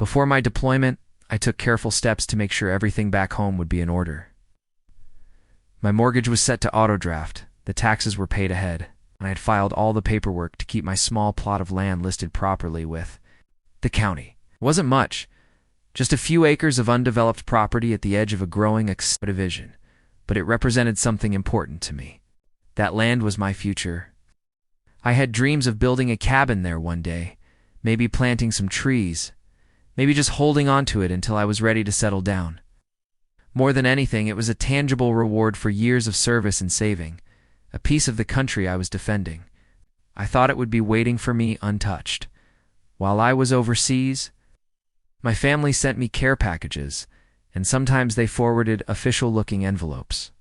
Before my deployment, I took careful steps to make sure everything back home would be in order. My mortgage was set to autodraft, the taxes were paid ahead, and I had filed all the paperwork to keep my small plot of land listed properly with the county. It wasn't much, just a few acres of undeveloped property at the edge of a growing subdivision, but it represented something important to me. That land was my future. I had dreams of building a cabin there one day, maybe planting some trees, maybe just holding on to it until I was ready to settle down. More than anything, it was a tangible reward for years of service and saving, a piece of the country I was defending. I thought it would be waiting for me untouched. While I was overseas, my family sent me care packages, and sometimes they forwarded official-looking envelopes.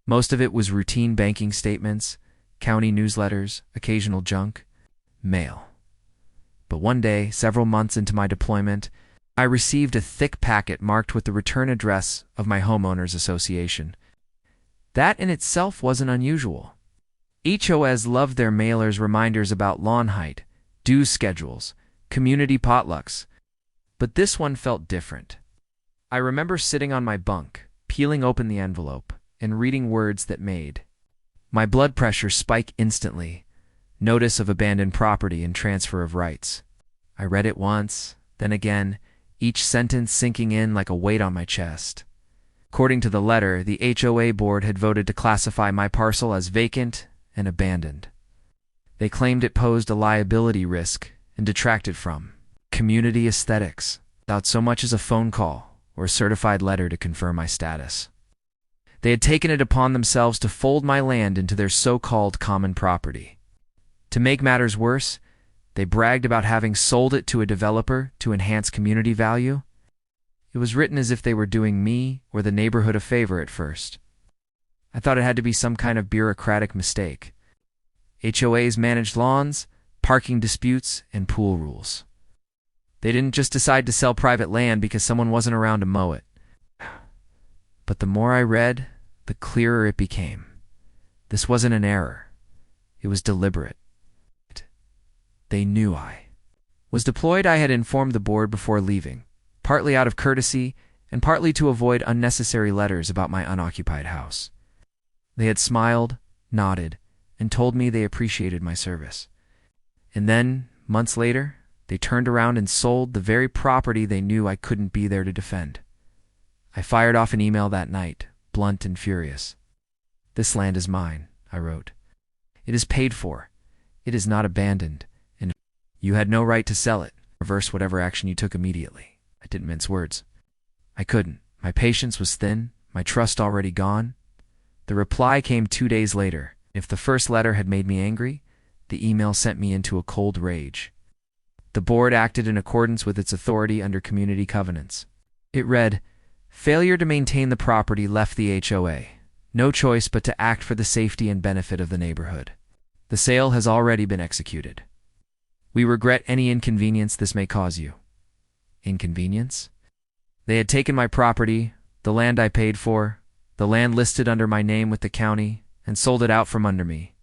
Most of it was routine banking statements, county newsletters, occasional junk, mail. But one day, several months into my deployment, I received a thick packet marked with the return address of my homeowners association. That in itself wasn't unusual. HOAs loved their mailers' reminders about lawn height, dues schedules, community potlucks, but this one felt different. I remember sitting on my bunk, peeling open the envelope, and reading words that made my blood pressure spike instantly. Notice of abandoned property and transfer of rights. I read it once, then again, each sentence sinking in like a weight on my chest. According to the letter, the HOA board had voted to classify my parcel as vacant and abandoned. They claimed it posed a liability risk and detracted from community aesthetics without so much as a phone call or a certified letter to confirm my status. They had taken it upon themselves to fold my land into their so-called common property. To make matters worse, they bragged about having sold it to a developer to enhance community value. It was written as if they were doing me or the neighborhood a favor at first. I thought it had to be some kind of bureaucratic mistake. HOAs managed lawns, parking disputes, and pool rules. They didn't just decide to sell private land because someone wasn't around to mow it. But the more I read, the clearer it became. This wasn't an error. It was deliberate. They knew I was deployed. I had informed the board before leaving, partly out of courtesy and partly to avoid unnecessary letters about my unoccupied house. They had smiled, nodded, and told me they appreciated my service. And then, months later, they turned around and sold the very property they knew I couldn't be there to defend. I fired off an email that night, blunt and furious. "This land is mine," I wrote. "It is paid for. It is not abandoned, and you had no right to sell it. Reverse whatever action you took immediately." I didn't mince words. I couldn't. My patience was thin, my trust already gone. The reply came 2 days later. If the first letter had made me angry, the email sent me into a cold rage. The board acted in accordance with its authority under community covenants. It read, "Failure to maintain the property left the HOA. No choice but to act for the safety and benefit of the neighborhood. The sale has already been executed. We regret any inconvenience this may cause you." Inconvenience? They had taken my property, the land I paid for, the land listed under my name with the county, and sold it out from under me.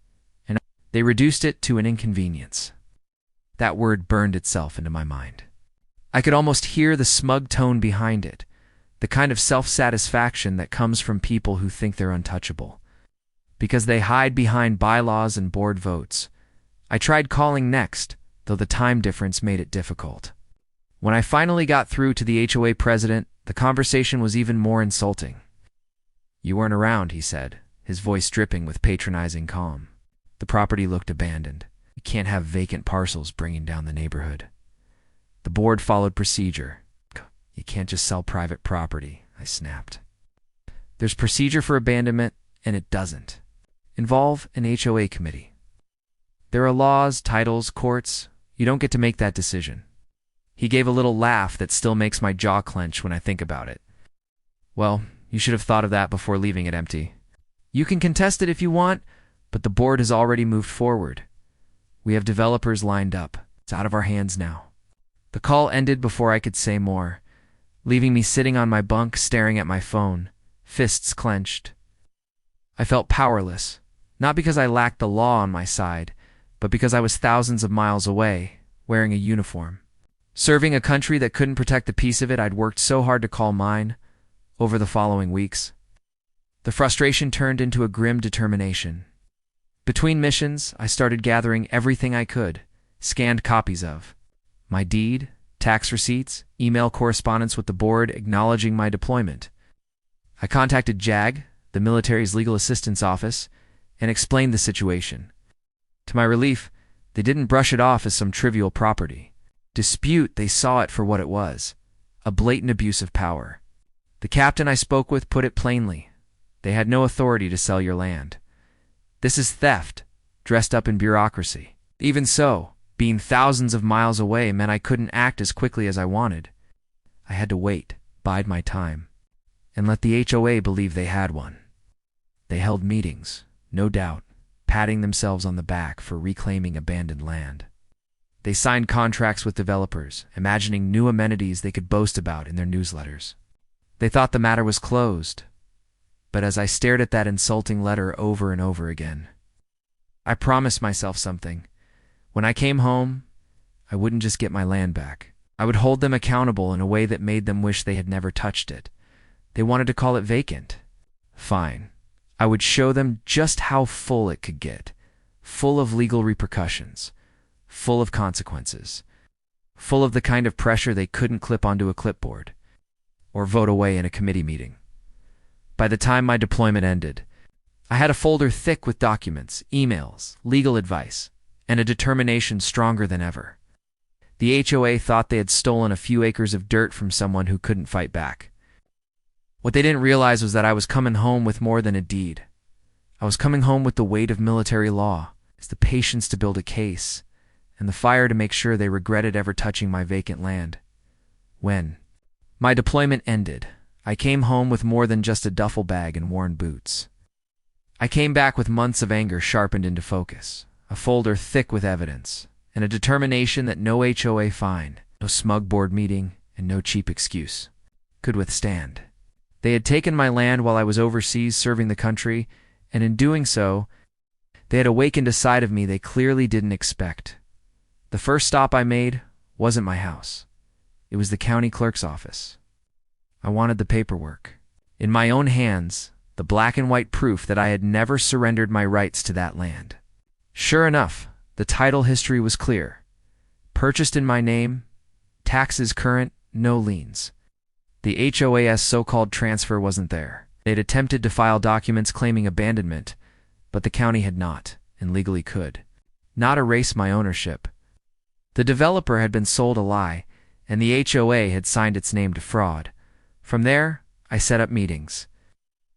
And they reduced it to an inconvenience. That word burned itself into my mind. I could almost hear the smug tone behind it, the kind of self-satisfaction that comes from people who think they're untouchable. Because they hide behind bylaws and board votes. I tried calling next, though the time difference made it difficult. When I finally got through to the HOA president, the conversation was even more insulting. "You weren't around," he said, his voice dripping with patronizing calm. "The property looked abandoned. You can't have vacant parcels bringing down the neighborhood." The board followed procedure. "You can't just sell private property," I snapped. "There's procedure for abandonment, and it doesn't involve an HOA committee. There are laws, titles, courts. You don't get to make that decision." He gave a little laugh that still makes my jaw clench when I think about it. "Well, you should have thought of that before leaving it empty. You can contest it if you want, but the board has already moved forward. We have developers lined up. It's out of our hands now." The call ended before I could say more, leaving me sitting on my bunk staring at my phone, fists clenched. I felt powerless, not because I lacked the law on my side, but because I was thousands of miles away, wearing a uniform. serving a country that couldn't protect the piece of it I'd worked so hard to call mine over the following weeks. The frustration turned into a grim determination. Between missions, I started gathering everything I could, scanned copies of my deed, tax receipts, email correspondence with the board acknowledging my deployment. I contacted JAG, the military's legal assistance office, and explained the situation. To my relief, they didn't brush it off as some trivial property dispute. They saw it for what it was, a blatant abuse of power. The captain I spoke with put it plainly. They had no authority to sell your land. This is theft, dressed up in bureaucracy. Even so, being thousands of miles away meant I couldn't act as quickly as I wanted. I had to wait, bide my time, and let the HOA believe they had one. They held meetings, no doubt, patting themselves on the back for reclaiming abandoned land. They signed contracts with developers, imagining new amenities they could boast about in their newsletters. They thought the matter was closed. But as I stared at that insulting letter over and over again, I promised myself something. When I came home, I wouldn't just get my land back. I would hold them accountable in a way that made them wish they had never touched it. They wanted to call it vacant. Fine. I would show them just how full it could get, full of legal repercussions, full of consequences, full of the kind of pressure they couldn't clip onto a clipboard or vote away in a committee meeting. By the time my deployment ended, I had a folder thick with documents, emails, legal advice, and a determination stronger than ever. The HOA thought they had stolen a few acres of dirt from someone who couldn't fight back. What they didn't realize was that I was coming home with more than a deed. I was coming home with the weight of military law, the patience to build a case, and the fire to make sure they regretted ever touching my vacant land. When my deployment ended, I came home with more than just a duffel bag and worn boots. I came back with months of anger sharpened into focus, a folder thick with evidence, and a determination that no HOA fine, no smug board meeting, and no cheap excuse could withstand. They had taken my land while I was overseas serving the country, and in doing so, they had awakened a side of me they clearly didn't expect. The first stop I made wasn't my house. It was the county clerk's office. I wanted the paperwork. In my own hands, the black and white proof that I had never surrendered my rights to that land. Sure enough, the title history was clear. Purchased in my name, taxes current, no liens. The HOA's so-called transfer wasn't there. They'd attempted to file documents claiming abandonment, but the county had not, and legally could, not erase my ownership. The developer had been sold a lie, and the HOA had signed its name to fraud. From there, I set up meetings.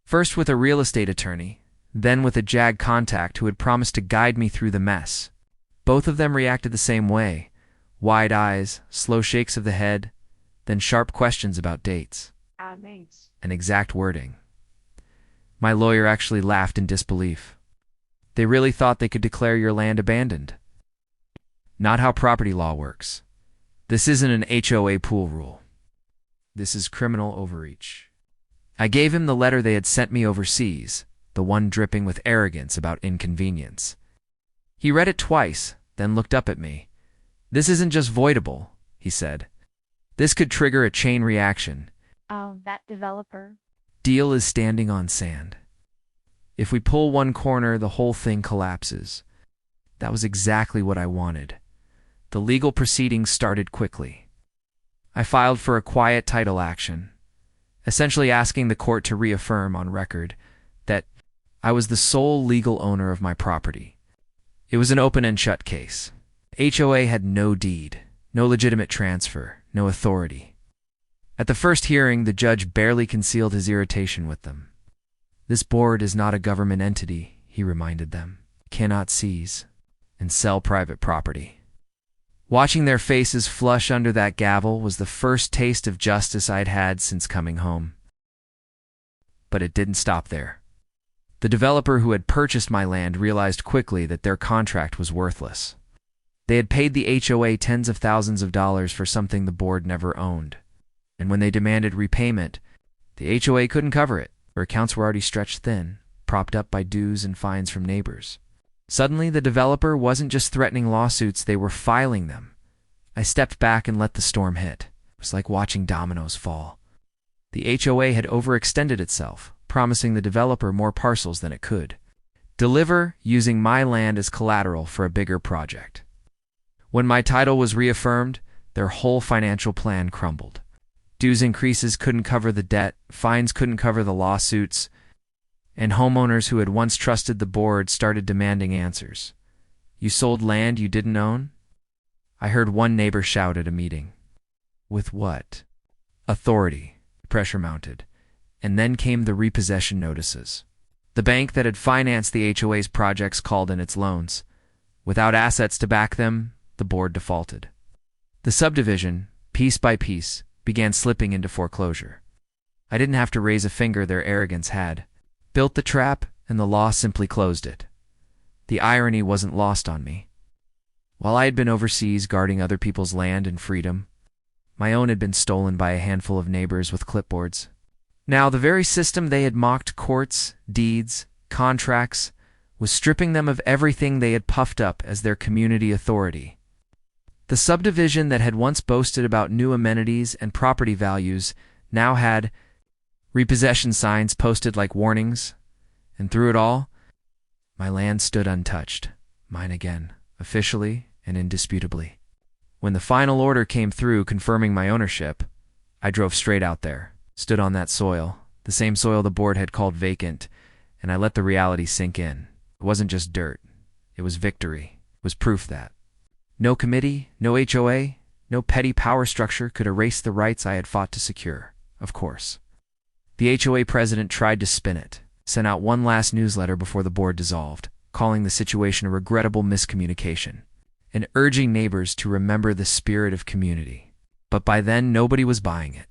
First with a real estate attorney, then with a JAG contact who had promised to guide me through the mess. Both of them reacted the same way. Wide eyes, slow shakes of the head, then sharp questions about dates and exact wording. My lawyer actually laughed in disbelief. They really thought they could declare your land abandoned. Not how property law works. This isn't an HOA pool rule. This is criminal overreach. I gave him the letter they had sent me overseas, the one dripping with arrogance about inconvenience. He read it twice, then looked up at me. This isn't just voidable, he said. This could trigger a chain reaction. Oh, that developer. Deal is standing on sand. If we pull one corner, the whole thing collapses. That was exactly what I wanted. The legal proceedings started quickly. I filed for a quiet title action, essentially asking the court to reaffirm on record that I was the sole legal owner of my property. It was an open and shut case. HOA had no deed, no legitimate transfer, no authority. At the first hearing, the judge barely concealed his irritation with them. This board is not a government entity, he reminded them. Cannot seize and sell private property. Watching their faces flush under that gavel was the first taste of justice I'd had since coming home. But it didn't stop there. The developer who had purchased my land realized quickly that their contract was worthless. They had paid the HOA tens of thousands of dollars for something the board never owned. And when they demanded repayment, the HOA couldn't cover it. Their accounts were already stretched thin, propped up by dues and fines from neighbors. Suddenly, the developer wasn't just threatening lawsuits, they were filing them. I stepped back and let the storm hit. It was like watching dominoes fall. The HOA had overextended itself, promising the developer more parcels than it could deliver, using my land as collateral for a bigger project. When my title was reaffirmed, their whole financial plan crumbled. Dues increases couldn't cover the debt, fines couldn't cover the lawsuits, and homeowners who had once trusted the board started demanding answers. "You sold land you didn't own?" I heard one neighbor shout at a meeting. With what authority? Pressure mounted. And then came the repossession notices. The bank that had financed the HOA's projects called in its loans. Without assets to back them, the board defaulted. The subdivision, piece by piece, began slipping into foreclosure. I didn't have to raise a finger, their arrogance had built the trap, and the law simply closed it. The irony wasn't lost on me. While I had been overseas guarding other people's land and freedom, my own had been stolen by a handful of neighbors with clipboards. Now, the very system they had mocked, courts, deeds, contracts, was stripping them of everything they had puffed up as their community authority. The subdivision that had once boasted about new amenities and property values now had repossession signs posted like warnings, and through it all, my land stood untouched, mine again, officially and indisputably. When the final order came through confirming my ownership, I drove straight out there, stood on that soil, the same soil the board had called vacant, and I let the reality sink in. It wasn't just dirt. It was victory. It was proof that no committee, no HOA, no petty power structure could erase the rights I had fought to secure, of course. The HOA president tried to spin it, sent out one last newsletter before the board dissolved, calling the situation a regrettable miscommunication, and urging neighbors to remember the spirit of community. But by then, nobody was buying it.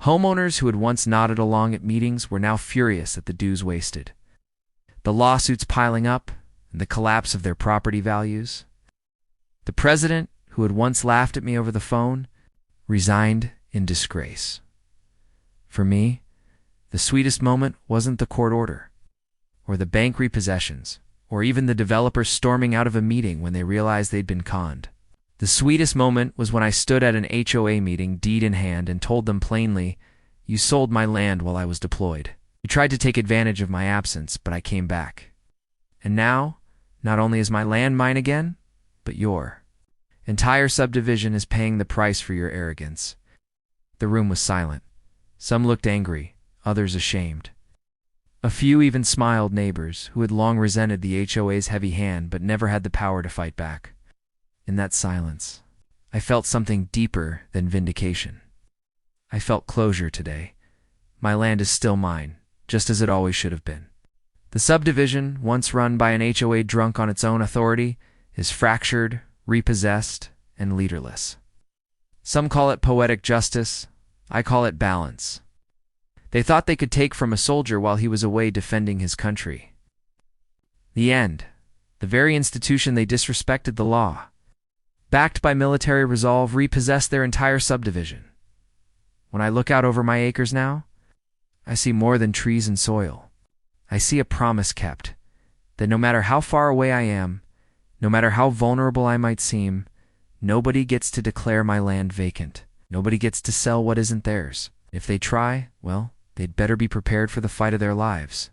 Homeowners who had once nodded along at meetings were now furious at the dues wasted, the lawsuits piling up, and the collapse of their property values. The president, who had once laughed at me over the phone, resigned in disgrace. For me, the sweetest moment wasn't the court order, or the bank repossessions, or even the developers storming out of a meeting when they realized they'd been conned. The sweetest moment was when I stood at an HOA meeting, deed in hand, and told them plainly, "You sold my land while I was deployed. You tried to take advantage of my absence, but I came back. And now, not only is my land mine again, but your entire subdivision is paying the price for your arrogance." The room was silent. Some looked angry, others ashamed. A few even smiled, neighbors who had long resented the HOA's heavy hand but never had the power to fight back. In that silence, I felt something deeper than vindication. I felt closure today. My land is still mine, just as it always should have been. The subdivision, once run by an HOA drunk on its own authority, is fractured, repossessed, and leaderless. Some call it poetic justice. I call it balance. They thought they could take from a soldier while he was away defending his country. The end. The very institution they disrespected, the law, backed by military resolve, repossessed their entire subdivision. When I look out over my acres now, I see more than trees and soil. I see a promise kept, that no matter how far away I am, no matter how vulnerable I might seem, nobody gets to declare my land vacant. Nobody gets to sell what isn't theirs. If they try, well, they'd better be prepared for the fight of their lives.